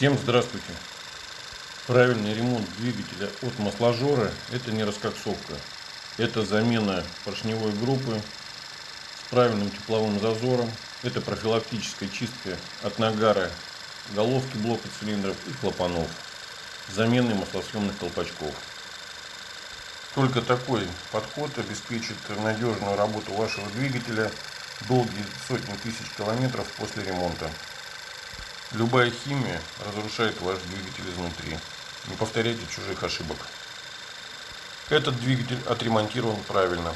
Всем здравствуйте! Правильный ремонт двигателя от масложора — это не раскоксовка. Это замена поршневой группы с правильным тепловым зазором. Это профилактическая чистка от нагара головки блока цилиндров и клапанов. Заменой маслосъемных колпачков. Только такой подход обеспечит надежную работу вашего двигателя долгие сотни тысяч километров после ремонта. Любая химия разрушает ваш двигатель изнутри. Не повторяйте чужих ошибок. Этот двигатель отремонтирован правильно.